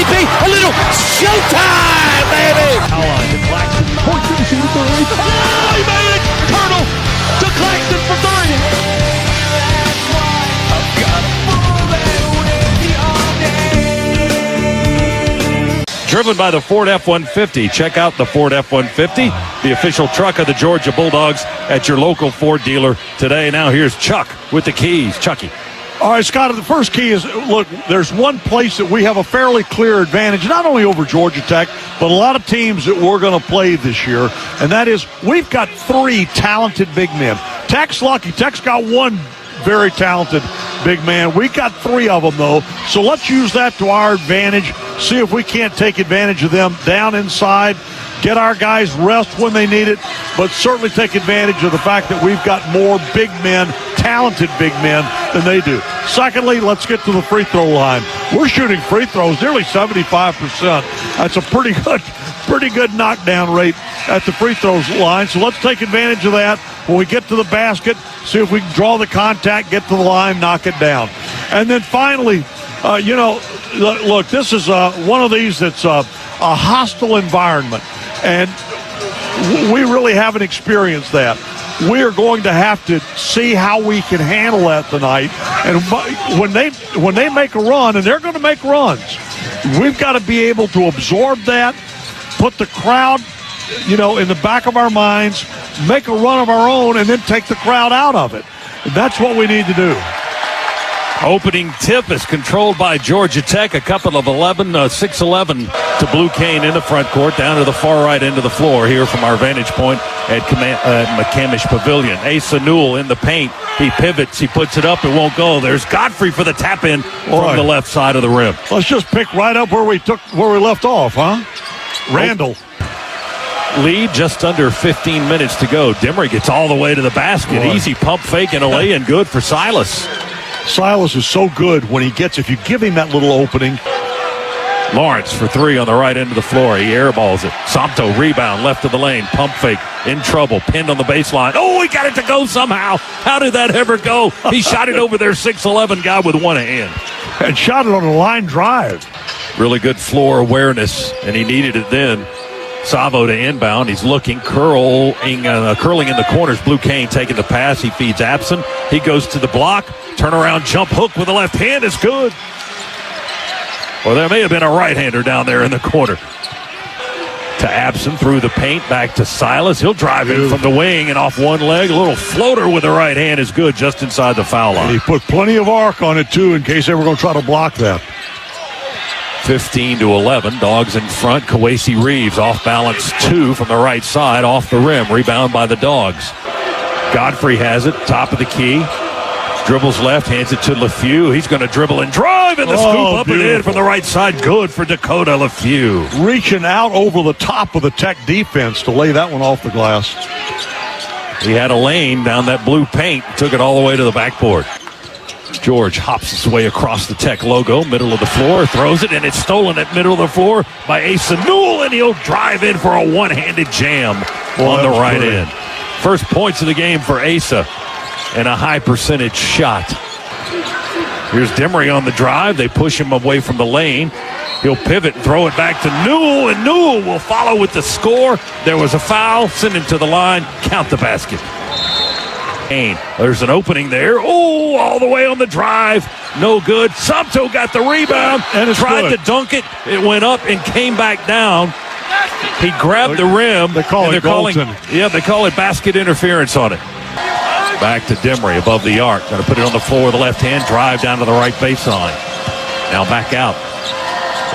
be a little showtime, baby? Allied and Claxton points to the shoot three. Oh, he made it! Turtle to Claxton for three. Driven by the Ford F-150. Check out the Ford F-150, the official truck of the Georgia Bulldogs, at your local Ford dealer today. Now here's Chuck with the keys. Chucky. All right, Scott, the first key is, look, there's one place that we have a fairly clear advantage, not only over Georgia Tech, but a lot of teams that we're going to play this year, and that is we've got three talented big men. Tech's lucky. Tech's got one very talented big man. We got three of them, though, so let's use that to our advantage, see if we can't take advantage of them down inside, get our guys rest when they need it, but certainly take advantage of the fact that we've got more big men, talented big men, than they do. Secondly, let's get to the free throw line. We're shooting free throws nearly 75%. That's a pretty good knockdown rate at the free throws line, so let's take advantage of that. When we get to the basket, see if we can draw the contact, get to the line, knock it down. And then finally, look, this is one of these that's a hostile environment, and we really haven't experienced that. We are going to have to see how we can handle that tonight. And when they make a run, and they're going to make runs, we've got to be able to absorb that, put the crowd, in the back of our minds, make a run of our own, and then take the crowd out of it. That's what we need to do. Opening tip is controlled by Georgia Tech. A couple of 6'11" to Blue Cane in the front court, down to the far right end of the floor here from our vantage point at McCamish Pavilion. Asa Newell in the paint. He pivots. He puts it up. It won't go. There's Godfrey for the tap in from the left side of the rim. Let's just pick right up where we left off, huh? Randall. Lead just under 15 minutes to go. Demery gets all the way to the basket. Boy. Easy pump fake and a lay-in. Good for Silas. Silas is so good when if you give him that little opening. Lawrence for three on the right end of the floor. He airballs it. Somto rebound left of the lane. Pump fake. In trouble. Pinned on the baseline. Oh, he got it to go somehow. How did that ever go? He shot it over their 6'11" guy with one hand. And shot it on a line drive. Really good floor awareness, and he needed it then. Savo to inbound. He's looking, curling in the corners. Blue Cane taking the pass. He feeds Abson. He goes to the block. Turnaround jump hook with the left hand is good. Or there may have been a right-hander down there in the corner. To Abson through the paint. Back to Silas. He'll drive in from the wing and off one leg. A little floater with the right hand is good just inside the foul line. And he put plenty of arc on it, too, in case they were going to try to block that. 15-11, Dogs in front. Kawasi Reeves off balance two from the right side, off the rim. Rebound by the Dogs. Godfrey has it, top of the key. Dribbles left, hands it to LeFew. He's going to dribble and drive, and the scoop up and in from the right side. Good for Dakota LeFew. Reaching out over the top of the Tech defense to lay that one off the glass. He had a lane down that blue paint, took it all the way to the backboard. George hops his way across the Tech logo, middle of the floor, throws it, and it's stolen at middle of the floor by Asa Newell, and he'll drive in for a one-handed jam on the right end. First points of the game for Asa, and a high percentage shot. Here's Demery on the drive. They push him away from the lane. He'll pivot and throw it back to Newell, and Newell will follow with the score. There was a foul, send him to the line, count the basket. There's an opening there. Oh, all the way on the drive. No good. Somto got the rebound and tried to dunk it. It went up and came back down. He grabbed the rim. They call it basket interference on it. Back to Demery above the arc. Got to put it on the floor with the left hand. Drive down to the right baseline. Now back out.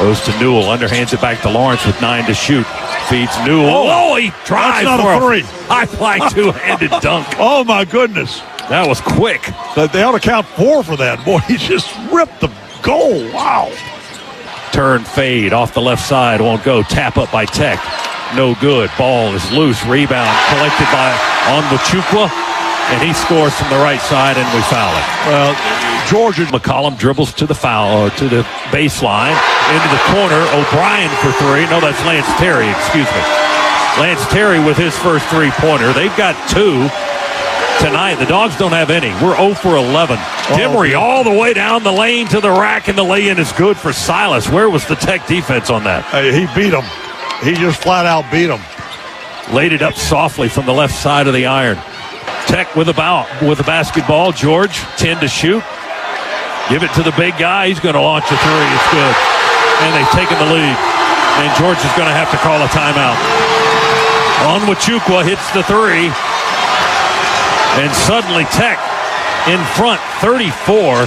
Goes to Newell. Underhands it back to Lawrence with 9 to shoot. Feeds Newell. Oh, he drives for a three. High fly two-handed dunk. Oh, my goodness. That was quick. They ought to count 4 for that. Boy, he just ripped the goal. Wow. Turn fade off the left side. Won't go. Tap up by Tech. No good. Ball is loose. Rebound collected by Onwuchukwu. And he scores from the right side, and we foul it. Well, Georgia. McCollum dribbles to the foul, to the baseline, into the corner. O'Brien for three. No, that's Lance Terry, excuse me. Lance Terry with his first three-pointer. They've got 2. tonight. The Dogs don't have any. We're 0 for 11. Demery all the way down the lane to the rack, and the lay-in is good for Silas. Where was the Tech defense on that? He beat him. He just flat out beat him. Laid it up softly from the left side of the iron. Tech with a basketball. George, 10 to shoot. Give it to the big guy. He's going to launch a three. It's good. And they've taken the lead. And George is going to have to call a timeout. Onwuchukwu hits the three. And suddenly Tech in front, 34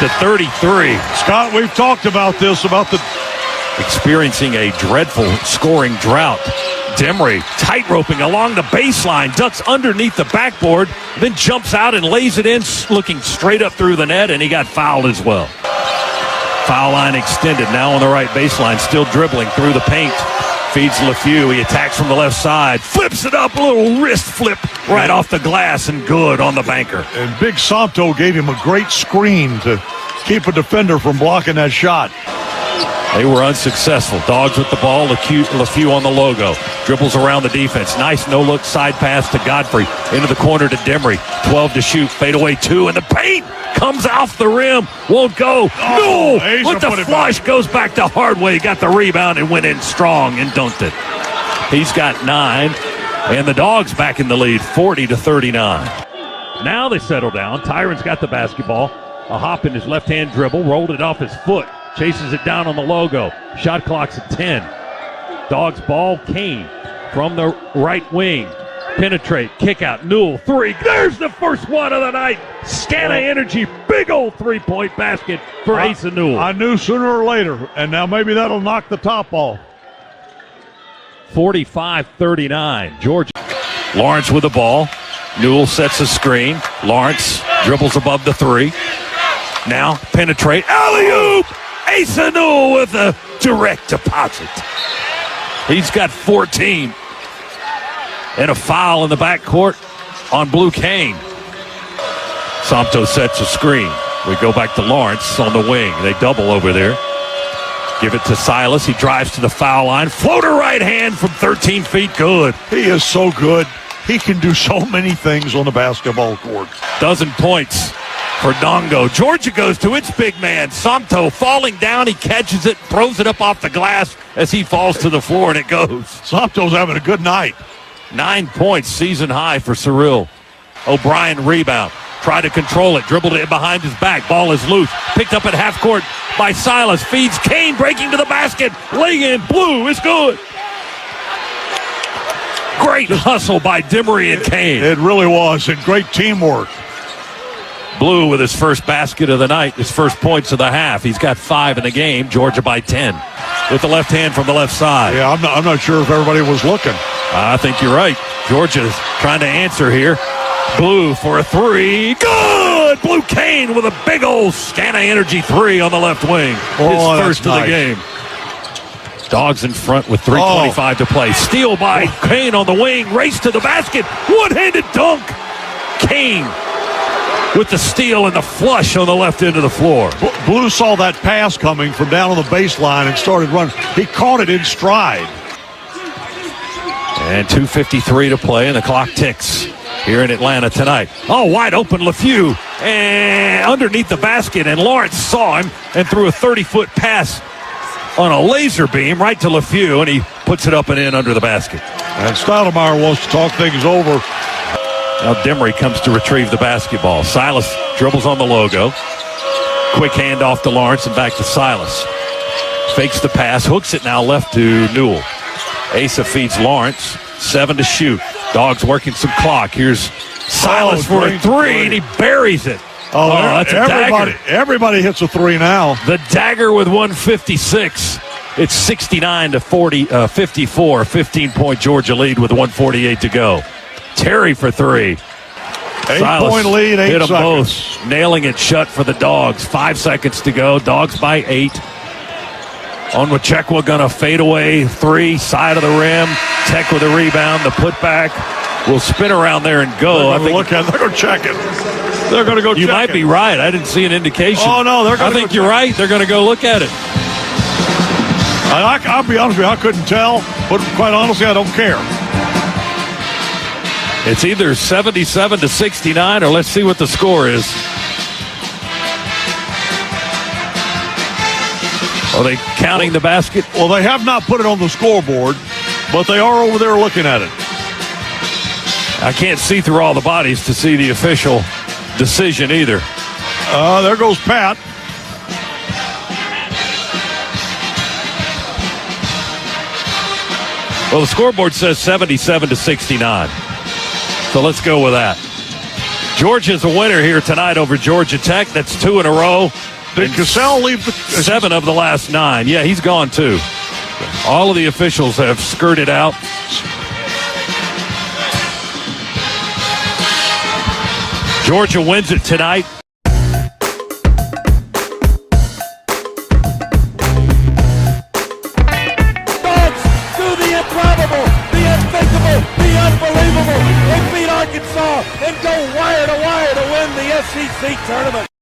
to 33. Scott, we've talked about this, about the experiencing a dreadful scoring drought. Demery tight-roping along the baseline, ducks underneath the backboard, then jumps out and lays it in, looking straight up through the net, and he got fouled as well. Foul line extended, now on the right baseline, still dribbling through the paint. Feeds LeFew, he attacks from the left side, flips it up, a little wrist flip right off the glass, and good on the banker. And Big Santo gave him a great screen to keep a defender from blocking that shot. They were unsuccessful. Dogs with the ball. LeFew on the logo. Dribbles around the defense. Nice no-look side pass to Godfrey. Into the corner to Demery. 12 to shoot. Fade away 2. And the paint comes off the rim. Won't go. No! With the flush. Goes back to Hardway. Got the rebound and went in strong and dunked it. He's got 9. And the Dogs back in the lead. 40 to 39. Now they settle down. Tyron's got the basketball. A hop in his left-hand dribble. Rolled it off his foot. Chases it down on the logo. Shot clock's at 10. Dogs ball. Kane from the right wing. Penetrate. Kick out. Newell. 3. There's the first one of the night. Scana Energy. Big old three-point basket for Asa Newell. I knew sooner or later, and now maybe that'll knock the top off. 45-39. Georgia. Lawrence with the ball. Newell sets a screen. Lawrence dribbles above the 3. Now penetrate. Alley-oop! Asa Newell with a direct deposit. He's got 14. And a foul in the backcourt on Blue Kane. Santo sets a screen. We go back to Lawrence on the wing. They double over there. Give it to Silas. He drives to the foul line. Floater right hand from 13 feet. Good. He is so good. He can do so many things on the basketball court. Dozen points for Dongo. Georgia goes to its big man, Santo, falling down. He catches it, throws it up off the glass as he falls to the floor, and it goes. Santo's having a good night. 9 points, season high for Cyril. O'Brien rebound. Tried to control it, dribbled it behind his back. Ball is loose. Picked up at half court by Silas. Feeds Kane, breaking to the basket. Laying in. Blue is good. Great hustle by Demery and Kane. It really was, and great teamwork. Blue with his first basket of the night, his first points of the half. He's got 5 in the game. Georgia by 10 with the left hand from the left side. Yeah, I'm not sure if everybody was looking. I think you're right. Georgia's trying to answer here. Blue for a 3. Good! Blue Kane with a big old Scana Energy 3 on the left wing. His first of the game. Dogs in front with 3:25 to play. Steal by Kane on the wing. Race to the basket. One-handed dunk. Kane with the steal and the flush on the left end of the floor. Blue saw that pass coming from down on the baseline and started running. He caught it in stride. And 2:53 to play, and the clock ticks here in Atlanta tonight. Oh, wide open LeFew and underneath the basket, and Lawrence saw him and threw a 30-foot pass on a laser beam right to LeFew, and he puts it up and in under the basket. And Stoudemire wants to talk things over. Now Demery comes to retrieve the basketball. Silas dribbles on the logo. Quick handoff to Lawrence and back to Silas. Fakes the pass, hooks it now left to Newell. Asa feeds Lawrence. 7 to shoot. Dogs working some clock. Here's Silas for a 3, and he buries it. Oh, that's a dagger. Everybody hits a 3 now. The dagger with 156. It's 69 to 54. 15-point Georgia lead with 1:48 to go. Terry for 3. 8-point lead, 8 hit them seconds. both, nailing it shut for the Dogs. 5 seconds to go. Dogs by 8. Onwuchekwa gonna fade away 3, side of the rim. Tech with a rebound. The putback will spin around there and go. They're going to check it. They're going to go check it. You might be right. I didn't see an indication. Oh, no, they're going to I think you're right. They're going to go look at it. I'll be honest with you, I couldn't tell, but quite honestly, I don't care. It's either 77 to 69, or let's see what the score is. Are they counting the basket? Well, they have not put it on the scoreboard, but they are over there looking at it. I can't see through all the bodies to see the official decision either. There goes Pat. Well, the scoreboard says 77 to 69. So let's go with that. Georgia's a winner here tonight over Georgia Tech. That's 2 in a row. Did Cassell leave the 7 of the last 9? Yeah, he's gone too. All of the officials have skirted out. Georgia wins it tonight. Dogs do the improbable, the unthinkable, the unbelievable. They beat Arkansas and go wire to wire to win the SEC tournament.